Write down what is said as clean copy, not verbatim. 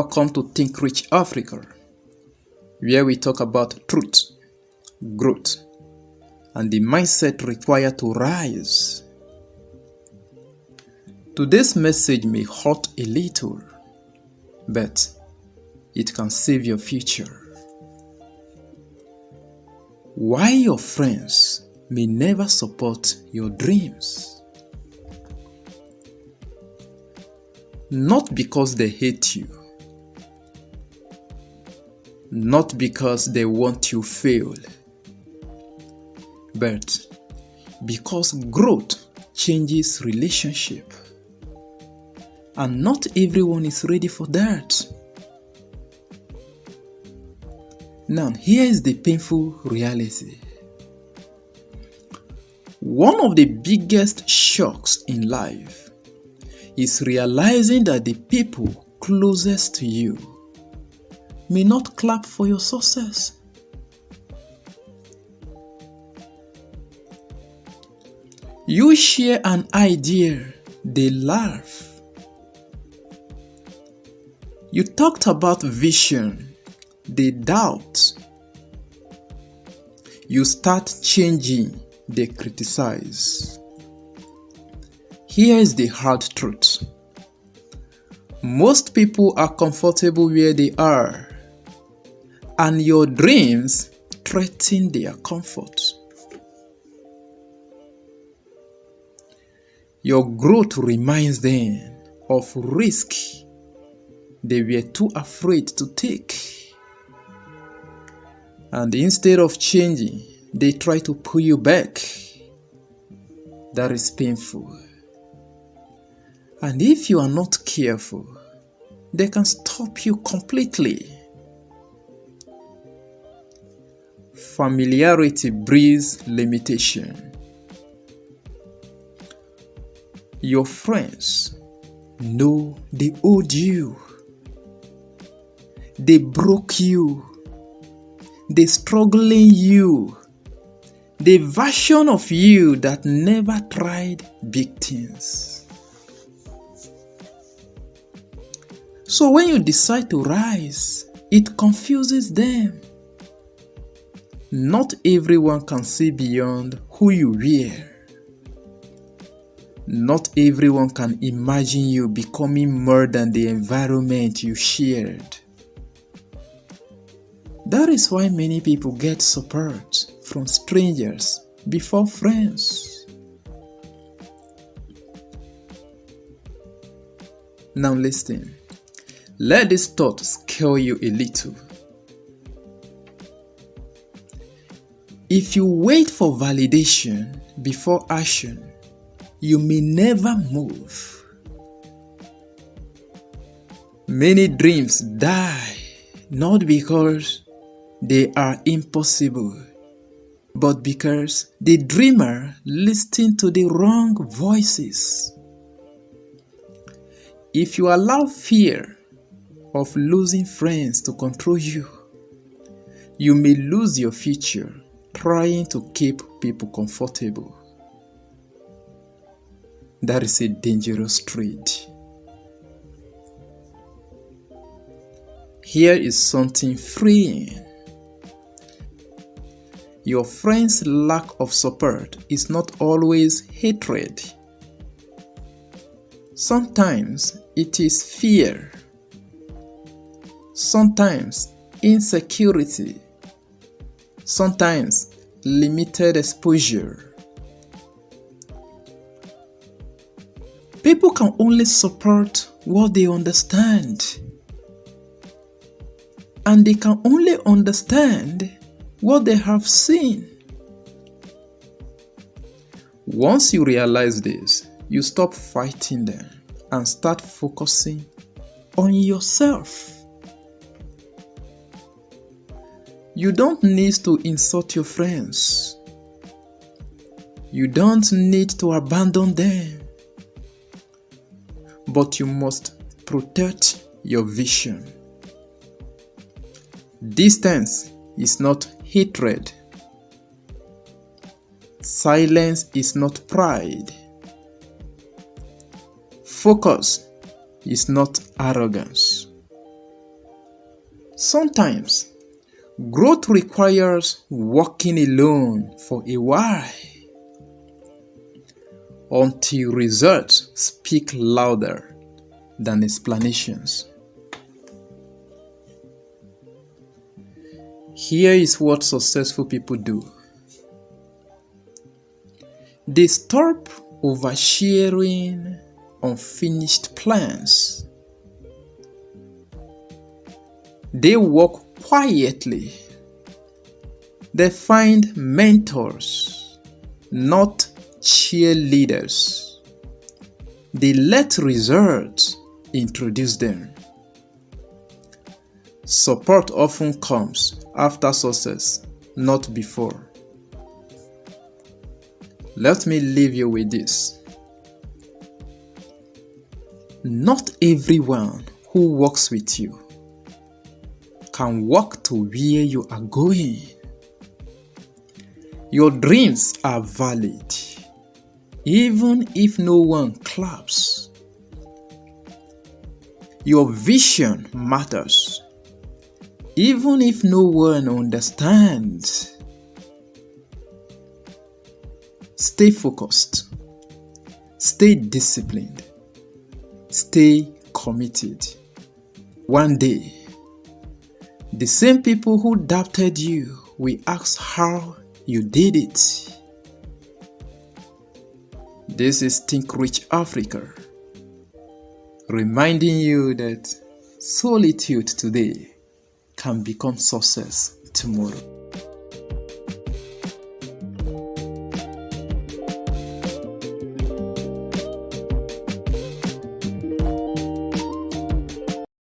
Welcome to Think Rich Africa, where we talk about truth, growth, and the mindset required to rise. Today's message may hurt a little, but it can save your future. Why your friends may never support your dreams. Not because they hate you, not because they want you to fail, but because growth changes relationship, and not everyone is ready for that. Now, here is the painful reality. One of the biggest shocks in life is realizing that the people closest to you may not clap for your success. You share an idea, they laugh. You talked about vision, they doubt. You start changing, they criticize. Here is the hard truth. Most people are comfortable where they are, and your dreams threaten their comfort. Your growth reminds them of risk they were too afraid to take. And instead of changing, they try to pull you back. That is painful. And if you are not careful, they can stop you completely. Familiarity breeds limitation. Your friends know they owed you. They broke you. They struggling you. The version of you that never tried big things. So when you decide to rise, it confuses them. Not everyone can see beyond who you were. Not everyone can imagine you becoming more than the environment you shared. That is why many people get support from strangers before friends. Now listen. Let this thought scare you a little. If you wait for validation before action, you may never move. Many dreams die not because they are impossible, but because the dreamer listened to the wrong voices. If you allow fear of losing friends to control you, you may lose your future trying to keep people comfortable. That is a dangerous trade. Here is something freeing. Your friends' lack of support is not always hatred. Sometimes it is fear. Sometimes insecurity. Sometimes limited exposure. People can only support what they understand. And they can only understand what they have seen. Once you realize this, you stop fighting them and start focusing on yourself. You don't need to insult your friends. You don't need to abandon them. But you must protect your vision. Distance is not hatred. Silence is not pride. Focus is not arrogance. Sometimes, growth requires walking alone for a while until results speak louder than explanations. Here is what successful people do. They stop oversharing unfinished plans. They work quietly. They find mentors, not cheerleaders. They let results introduce them. Support often comes after success, not before. Let me leave you with this. Not everyone who works with you can walk to where you are going. Your dreams are valid, even if no one claps. Your vision matters, even if no one understands. Stay focused, stay disciplined, stay committed. One day, the same people who doubted you will ask how you did it. This is Think Rich Africa, reminding you that solitude today can become success tomorrow.